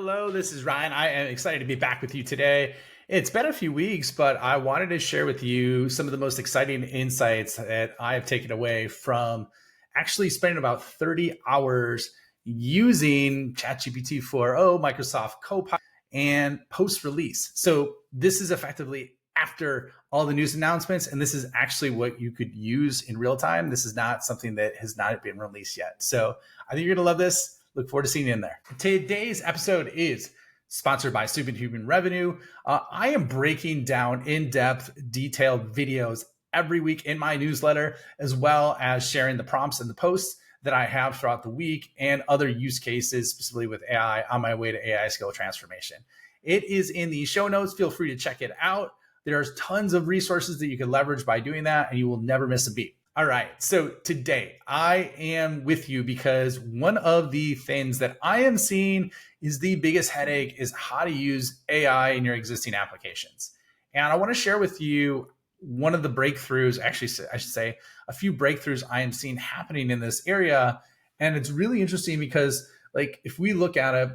Hello, this is Ryan. I am excited to be back with you today. It's been a few weeks, but I wanted to share with you some of the most exciting insights that I have taken away from actually spending about 30 hours using ChatGPT 4.0, Microsoft Copilot, and post release. So, this is effectively after all the news announcements, and this is actually what you could use in real time. This is not something that has not been released yet. So, I think you're going to love this. Look forward to seeing you in there. Today's episode is sponsored by Superhuman Revenue. I am breaking down in-depth, detailed videos every week in my newsletter, as well as sharing the prompts and the posts that I have throughout the week and other use cases, specifically with AI, on my way to AI skill transformation. It is in the show notes. Feel free to check it out. There's tons of resources that you can leverage by doing that, and you will never miss a beat. All right, so today I am with you because one of the things that I am seeing is the biggest headache is how to use AI in your existing applications. And I want to share with you one of the breakthroughs, actually, I should say a few breakthroughs I am seeing happening in this area. And it's really interesting because, like, if we look at it,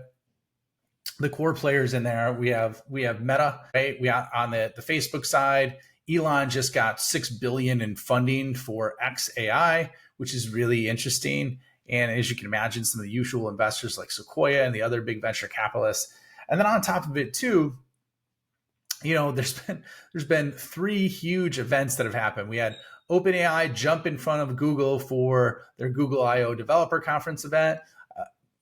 the core players in there, we have Meta, right? We have on the Facebook side. Elon just got $6 billion in funding for XAI, which is really interesting. And as you can imagine, some of the usual investors like Sequoia and the other big venture capitalists. And then on top of it too, there's been three huge events that have happened. We had OpenAI jump in front of Google for their Google I/O developer conference event.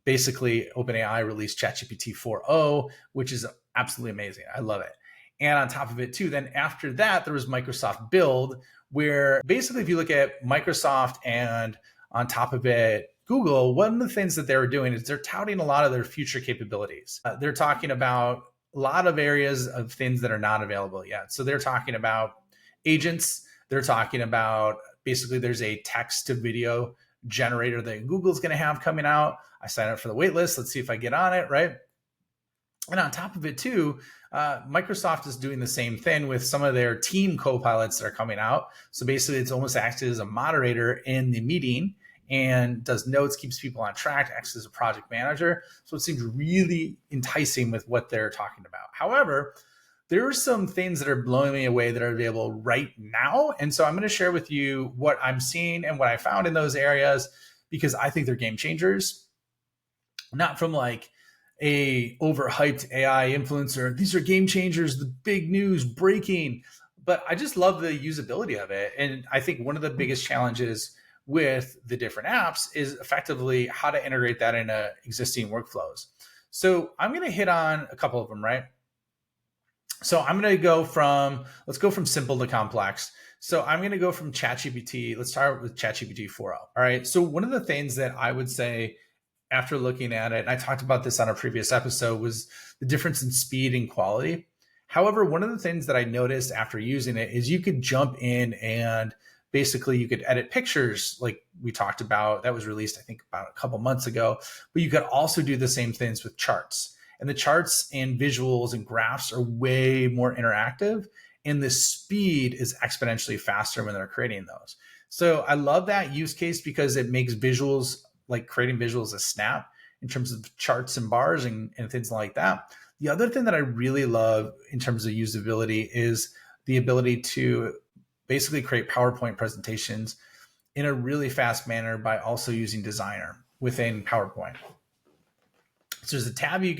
Basically, OpenAI released ChatGPT 4.0, which is absolutely amazing. I love it. And on top of it too, then after that, there was Microsoft Build, where basically if you look at Microsoft and on top of it, Google, one of the things that they're doing is they're touting a lot of their future capabilities. They're talking about a lot of areas of things that are not available yet. So they're talking about agents. They're talking about basically there's a text to video generator that Google's going to have coming out. I signed up for the wait list. Let's see if I get on it, right? And on top of it too, Microsoft is doing the same thing with some of their team co-pilots that are coming out. So basically it's almost acted as a moderator in the meeting and does notes, keeps people on track, acts as a project manager. So it seems really enticing with what they're talking about. However, there are some things that are blowing me away that are available right now. And so I'm going to share with you what I'm seeing and what I found in those areas, because I think they're game changers, not from like a overhyped AI influencer. These are game changers, the big news, breaking. But I just love the usability of it. And I think one of the biggest challenges with the different apps is effectively how to integrate that into existing workflows. So I'm going to hit on a couple of them, right? So I'm going to let's go from simple to complex. So I'm going to go from ChatGPT. Let's start with ChatGPT 4.0. All right. So one of the things that I would say after looking at it, and I talked about this on a previous episode, was the difference in speed and quality. However, one of the things that I noticed after using it is you could jump in and basically you could edit pictures like we talked about. That was released, I think, about a couple months ago. But you could also do the same things with charts. And the charts and visuals and graphs are way more interactive. And the speed is exponentially faster when they're creating those. So I love that use case because it makes visuals, like creating visuals, a snap in terms of charts and bars and things like that. The other thing that I really love in terms of usability is the ability to basically create PowerPoint presentations in a really fast manner by also using Designer within PowerPoint. So there's a tab you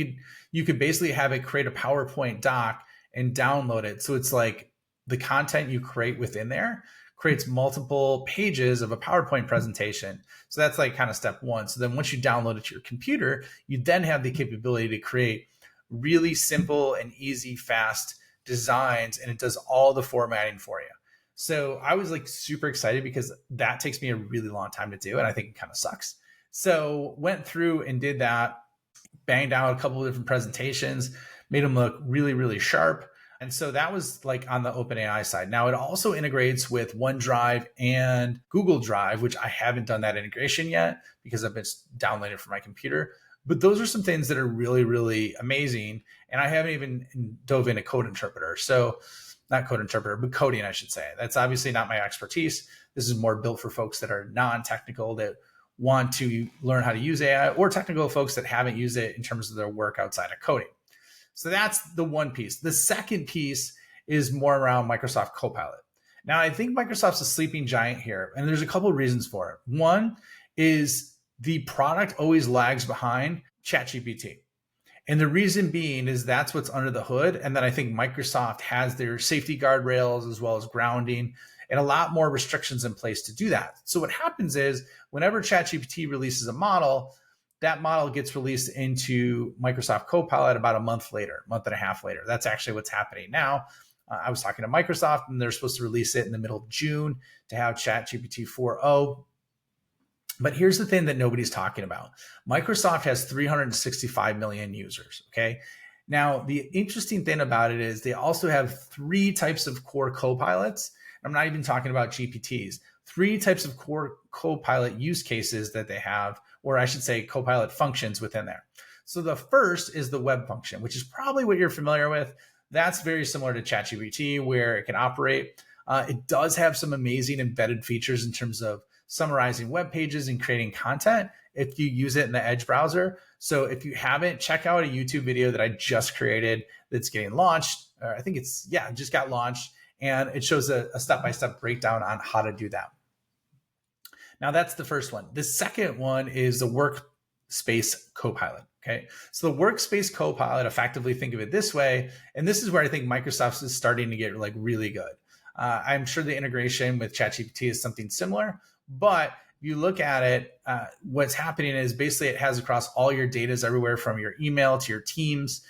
could basically have it create a PowerPoint doc and download it. So it's like the content you create within there creates multiple pages of a PowerPoint presentation. So that's like kind of step one. So then once you download it to your computer, you then have the capability to create really simple and easy, fast designs, and it does all the formatting for you. So I was like super excited because that takes me a really long time to do, and I think it kind of sucks. So went through and did that, banged out a couple of different presentations, made them look really, really sharp. And so that was like on the OpenAI side. Now it also integrates with OneDrive and Google Drive, which I haven't done that integration yet because I've been downloading it from my computer. But those are some things that are really, really amazing. And I haven't even dove into code interpreter. So not code interpreter, but coding, I should say. That's obviously not my expertise. This is more built for folks that are non-technical, that want to learn how to use AI, or technical folks that haven't used it in terms of their work outside of coding. So that's the one piece. The second piece is more around Microsoft Copilot. Now, I think Microsoft's a sleeping giant here, and there's a couple of reasons for it. One is the product always lags behind ChatGPT. And the reason being is that's what's under the hood. And then I think Microsoft has their safety guardrails as well as grounding and a lot more restrictions in place to do that. So what happens is whenever ChatGPT releases a model, that model gets released into Microsoft Copilot about a month and a half later. That's actually what's happening now. I was talking to Microsoft, and they're supposed to release it in the middle of June to have ChatGPT 4.0. But here's the thing that nobody's talking about. Microsoft has 365 million users, okay? Now, the interesting thing about it is they also have 3 types of core copilots. I'm not even talking about GPTs. 3 types of core copilot use cases that they have, or I should say copilot functions within there. So the first is the web function, which is probably what you're familiar with. That's very similar to ChatGPT, where it can operate. It does have some amazing embedded features in terms of summarizing web pages and creating content if you use it in the Edge browser. So if you haven't, check out a YouTube video that I just created that's getting launched. Or I think it just got launched, and it shows a step-by-step breakdown on how to do that. Now, that's the first one. The second one is the workspace copilot. Okay, so the workspace copilot, effectively think of it this way, and this is where I think Microsoft is starting to get really good. I'm sure the integration with ChatGPT is something similar, but if you look at it, what's happening is basically it has across all your data everywhere from your email to your Teams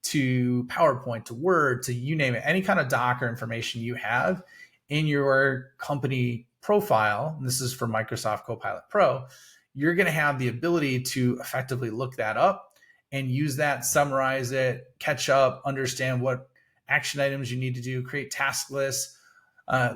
to PowerPoint to Word to you name it, any kind of doc or information you have in your company profile, and this is for Microsoft Copilot Pro, you're going to have the ability to effectively look that up and use that, summarize it, catch up, understand what action items you need to do, create task lists,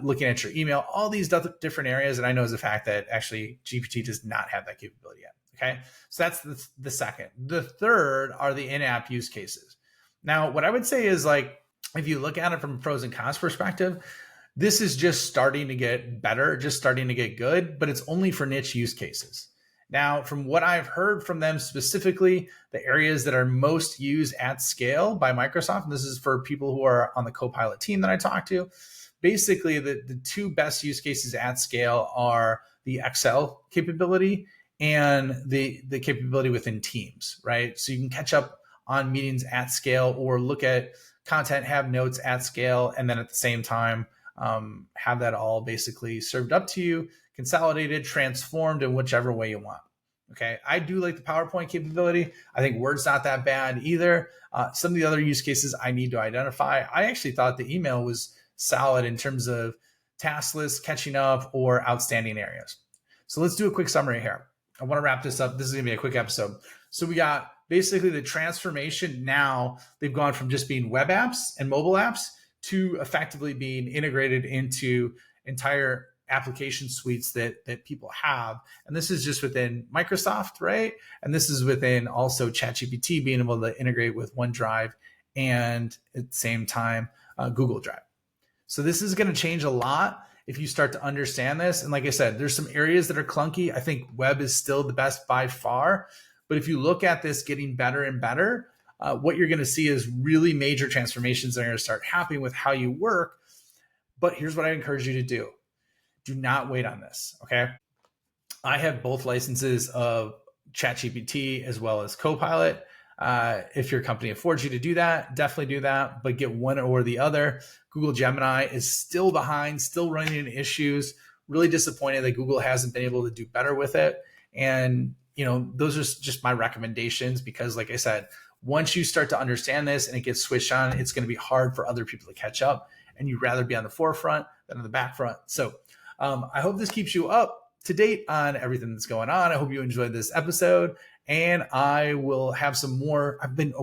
looking at your email, all these different areas. And I know as a fact that actually GPT does not have that capability yet. Okay, so that's the second. The third are the in-app use cases. Now, what I would say is if you look at it from a pros and cons perspective, this is just starting to get better, just starting to get good, but it's only for niche use cases. Now, from what I've heard from them specifically, the areas that are most used at scale by Microsoft, and this is for people who are on the Copilot team that I talked to, basically the 2 best use cases at scale are the Excel capability and the capability within Teams, right? So you can catch up on meetings at scale or look at content, have notes at scale, and then at the same time, have that all basically served up to you, consolidated, transformed in whichever way you want. Okay, I do like the PowerPoint capability. I think Word's not that bad either. Some of the other use cases I need to identify. I actually thought the email was solid in terms of task lists, catching up, or outstanding areas. So let's do a quick summary here. I want to wrap this up. This is going to be a quick episode. So we got basically the transformation. Now they've gone from just being web apps and mobile apps to effectively being integrated into entire application suites that people have. And this is just within Microsoft, right? And this is within also ChatGPT being able to integrate with OneDrive and at the same time, Google Drive. So this is going to change a lot if you start to understand this. And like I said, there's some areas that are clunky. I think web is still the best by far. But if you look at this getting better and better, what you're going to see is really major transformations that are going to start happening with how you work. But here's what I encourage you to do. Do not wait on this, okay? I have both licenses of ChatGPT as well as Copilot. If your company affords you to do that, definitely do that, but get one or the other. Google Gemini is still behind, still running into issues. Really disappointed that Google hasn't been able to do better with it. And, those are just my recommendations because, like I said, once you start to understand this and it gets switched on, it's going to be hard for other people to catch up. And you'd rather be on the forefront than on the back front. So I hope this keeps you up to date on everything that's going on. I hope you enjoyed this episode. And I will have some more. I've been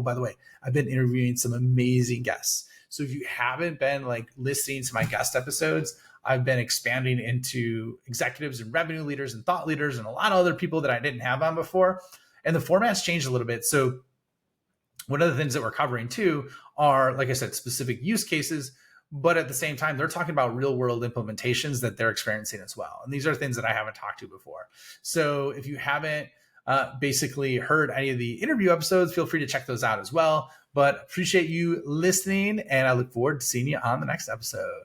interviewing some amazing guests. So if you haven't been listening to my guest episodes, I've been expanding into executives and revenue leaders and thought leaders and a lot of other people that I didn't have on before. And the format's changed a little bit. So one of the things that we're covering too are, like I said, specific use cases, but at the same time, they're talking about real world implementations that they're experiencing as well. And these are things that I haven't talked to before. So if you haven't basically heard any of the interview episodes, feel free to check those out as well. But appreciate you listening, and I look forward to seeing you on the next episode.